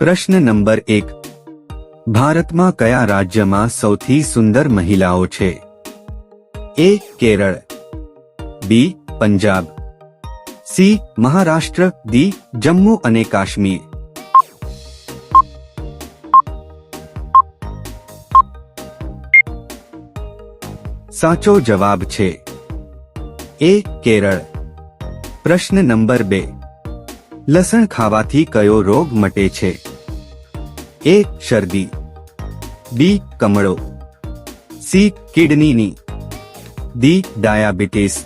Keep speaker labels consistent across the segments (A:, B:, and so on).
A: પ્રશ્ન નંબર 1. ભારતમાં કયા રાજ્યમાં સૌથી સુંદર મહિલાઓ છે? A. Kerala, B. Punjab, C. Maharashtra, D. Jammu અને કાશ્મીર. સાચો જવાબ છે A. કેરળ. પ્રશ્ન નંબર 2. લસણ ખાવાથી કયો રોગ મટે છે? A. શરદી, B. કમળો, C. કિડનીની, D. ડાયાબિટીસ.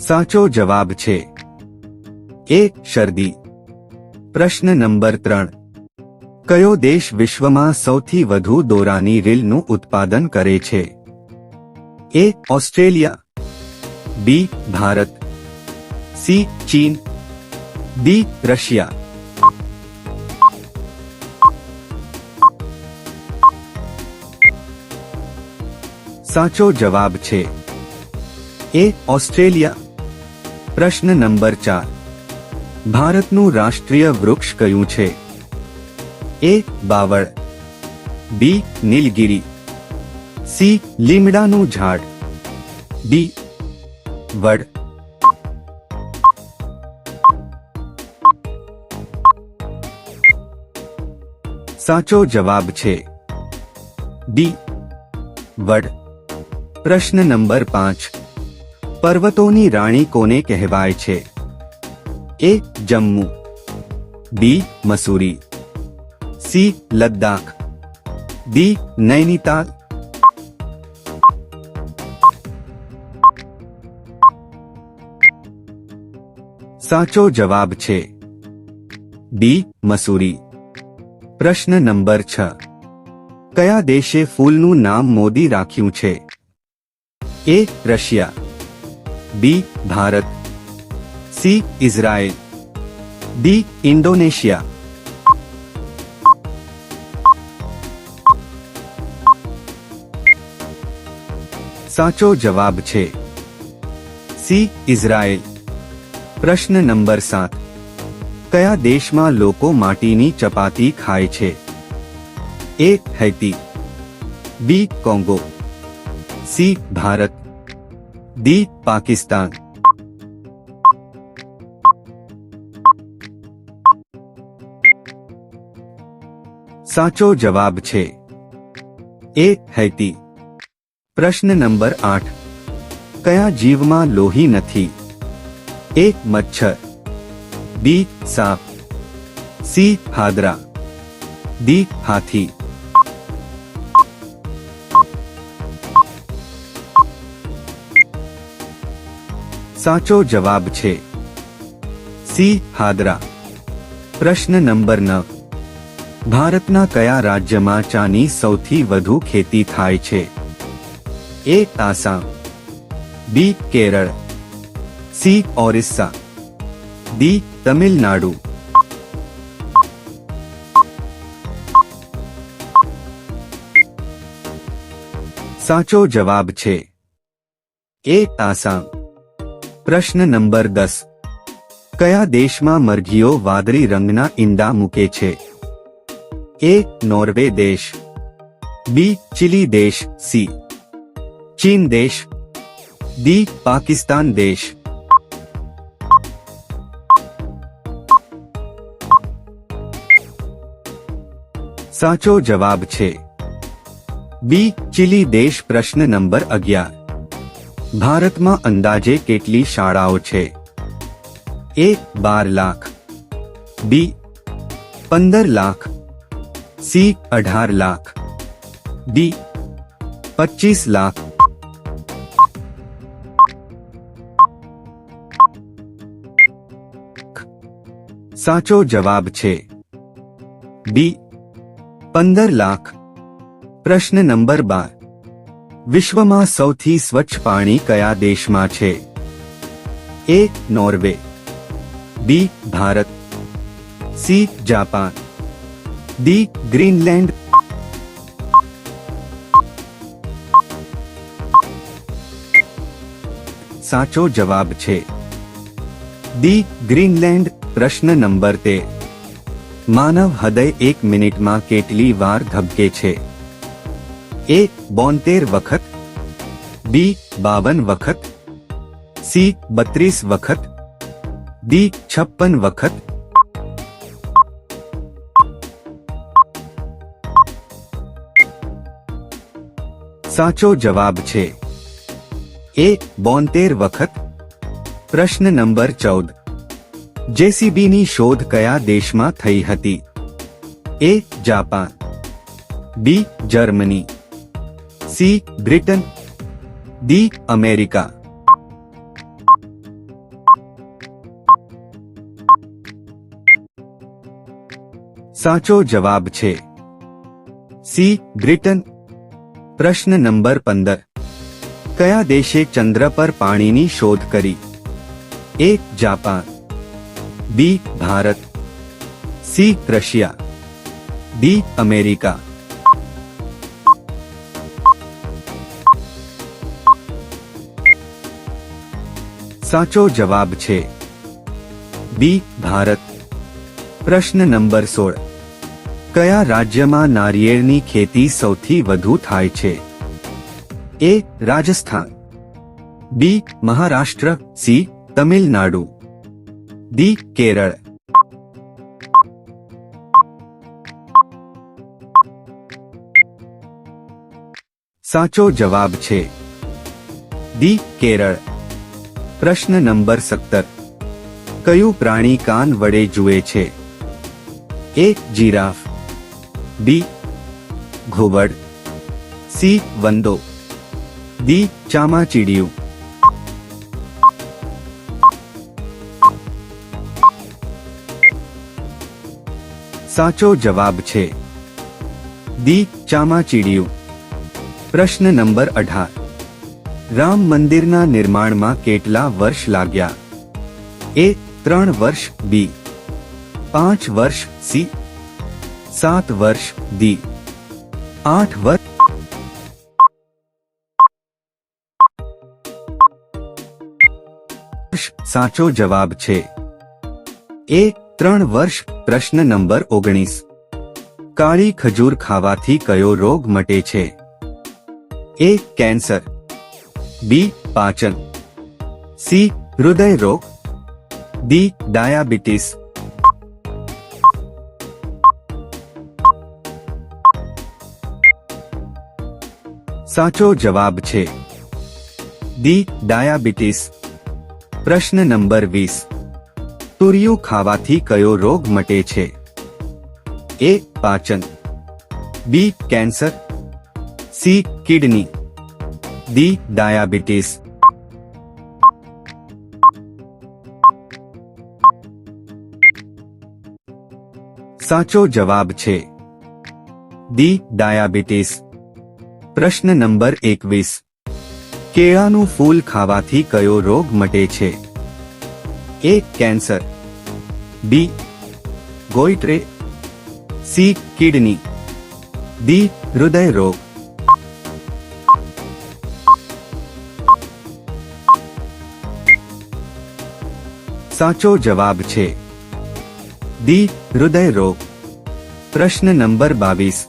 A: સાચો જવાબ છે A. શરદી. પ્રશ્ન નંબર 3. કયો દેશ વિશ્વમાં સૌથી વધુ દોરાની રીલનું ઉત્પાદન કરે છે? A. Australia, B. Bharat, C. ચીન, D. રશિયા. સાચો જવાબ છે A. ઓસ્ટ્રેલિયા. પ્રશ્ન નંબર 4. ભારતનું રાષ્ટ્રીય વૃક્ષ કયું છે? A. બાવળ, B. Nilgiri, C. લીમડાનું ઝાડ, D. વડ. સાચો જવાબ છે D. વડ. પ્રશ્ન નંબર 5. પર્વતોની રાણી કોને કહેવાય છે? A. Jammu, B. Mussoorie, C. Ladakh, D. Nainital. સાચો જવાબ છે D. મસૂરી. પ્રશ્ન નંબર 6. કયા દેશે ફૂલનું નામ મોદી રાખ્યું છે? A. Russia, B. Bharat, C. Israel, D. Indonesia. સાચો જવાબ છે C. ઇઝરાયલ. પ્રશ્ન નંબર 7. કયા દેશમાં લોકો માટીની ચપાતી ખાય છે? A. Haiti, B. Congo, C. Bharat, D. Pakistan. સાચો જવાબ છે A. હૈતી. પ્રશ્ન નંબર 8. કયા જીવમાં લોહી નથી? A. મચ્છર, B. સાપ, C. હાદરા, D. હાથી. સાચો જવાબ છે C. હાદરા. પ્રશ્ન નંબર 9. ભારતના કયા રાજ્યમાં ચાની સૌથી વધુ ખેતી થાય છે? A. Assam, B. Kerala, C. Orissa, D. Tamil Nadu. સાચો જવાબ છે A. આસામ. પ્રશ્ન નંબર 10. કયા દેશમાં મરઘીઓ વાદળી રંગના ઈંડા મૂકે છે? A. નોર્વે દેશ, B. ચીલી દેશ, C. ચીન દેશ, D. પાકિસ્તાન દેશ. સાચો જવાબ છે B. ચીલી દેશ. પ્રશ્ન નંબર 11. ભારતમાં અંદાજે કેટલી શાળાઓ છે? A. 12 lakh, B. 15 lakh, C. 18 lakh, D. 25 lakh. સાચો જવાબ છે B. 15 લાખ. પ્રશ્ન નંબર 12. વિશ્વમાં સૌથી સ્વચ્છ પાણી કયા દેશમાં છે? A. Norway, B. Bharat, C. Japan, D. Greenland. સાચો જવાબ છે. D Greenland. પ્રશ્ન નંબર 13. માનવ હૃદય 1 મિનિટમાં કેટલી વાર ધબકે છે? એ 72 વખત, બી 52 વખત, સી 32 વખત, ડી 56 વખત. સાચો જવાબ છે એ 72 વખત. પ્રશ્ન નંબર 14. જેસીબીની શોધ કયા દેશમાં થઈ હતી? A Japan, B Germany, C Britain, D America. સાચો જવાબ છે સી બ્રિટન. પ્રશ્ન નંબર 15. કયા દેશે ચંદ્ર પર પાણીની શોધ કરી? A Japan, B Bharat, C Russia, D America. સાચો જવાબ છે બી ભારત. પ્રશ્ન નંબર 16. કયા રાજ્યમાં નારિયેળની ખેતી સૌથી વધુ થાય છે? એ રાજસ્થાન, બી મહારાષ્ટ્ર, સી તમિલનાડુ, ડી કેરળ. સાચો જવાબ છે ડી કેરળ. પ્રશ્ન નંબર 17. કયું પ્રાણી કાન વડે જુએ છે? એ જીરાફ, બી ઘુવડ, સી વંદો, ડી ચામાચીડિયું. સાચો જવાબ છે ડી ચામાચીડિયું. પ્રશ્ન નંબર 18. રામ મંદિરના નિર્માણમાં કેટલા વર્ષ લાગ્યા? એ 3 વર્ષ, બી 5 વર્ષ, સી 7 વર્ષ, ડી 8 વર્ષ. સાચો જવાબ છે એ 3 વર્ષ. પ્રશ્ન નંબર 19. કાળી ખજૂર ખાવાથી કયો રોગ મટે છે? એ કેન્સર, બી પાચન, સી હૃદય રોગ, ડી ડાયાબિટીસ. સાચો જવાબ છે ડી ડાયાબિટીસ. પ્રશ્ન નંબર 20. તુરિયું ખાવાથી કયો રોગ મટે છે? એ પાચન, B cancer, C kidney, D diabetes. સાચો જવાબ છે ડી ડાયાબિટીસ. પ્રશ્ન નંબર 21. કેળાનું ફૂલ ખાવાથી કયો રોગ મટે છે? A cancer, B goitre, C kidney, D હૃદય રોગ. સાચો જવાબ છે ડી હૃદય રોગ. પ્રશ્ન નંબર 22.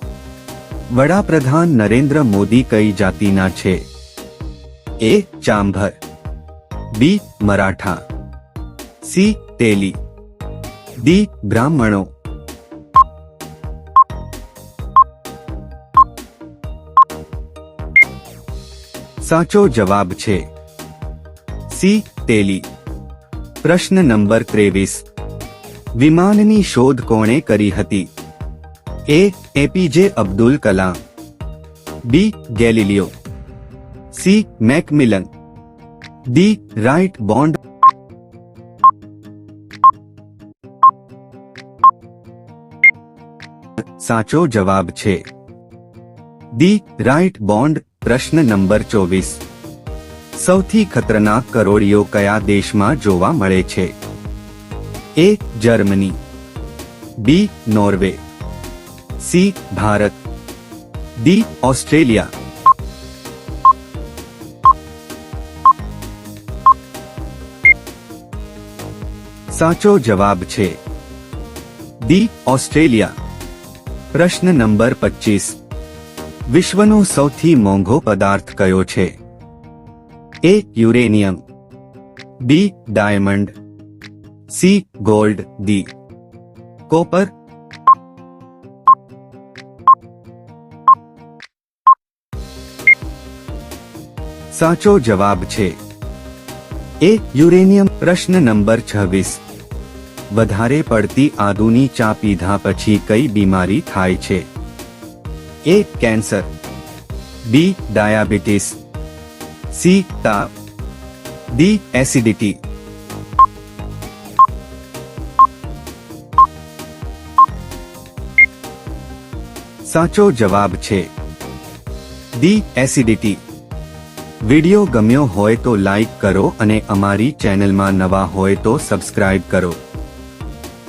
A: વડાપ્રધાન નરેન્દ્ર મોદી કઈ જાતિના છે? એ ચાંભર, બી મરાઠા, સી તેલી, ડી બ્રાહ્મણો. સાચો જવાબ છે સી તેલી. પ્રશ્ન નંબર 23. વિમાનની શોધ કોણે કરી હતી? A APJ Abdul Kalam, B Galileo, C Macmillan, D Wright Bond. સાચો જવાબ છે ડી રાઇટ બોન્ડ. પ્રશ્ન નંબર 24. સૌથી ખતરનાક કરોળિયો કયા દેશમાં જોવા મળે છે? A Germany, B Norway, C Bharat, D Australia. સાચો જવાબ છે ડી ઓસ્ટ્રેલિયા. પ્રશ્ન નંબર 25. વિશ્વનો સૌથી મોંઘો પદાર્થ કયો છે? A uranium, B diamond, C gold, D copper. સાચો જવાબ છે એ યુરેનિયમ. પ્રશ્ન નંબર 26. વધારે પડતી આદુની ચા પીધા પછી કઈ બીમારી થાય છે? A cancer, B diabetes, C તાવ, ડી એસિડિટી. સાચો જવાબ છે ડી એસિડિટી. વિડિયો ગમ્યો હોય તો લાઈક કરો અને અમારી ચેનલમાં નવા હોય તો સબસ્ક્રાઇબ કરો.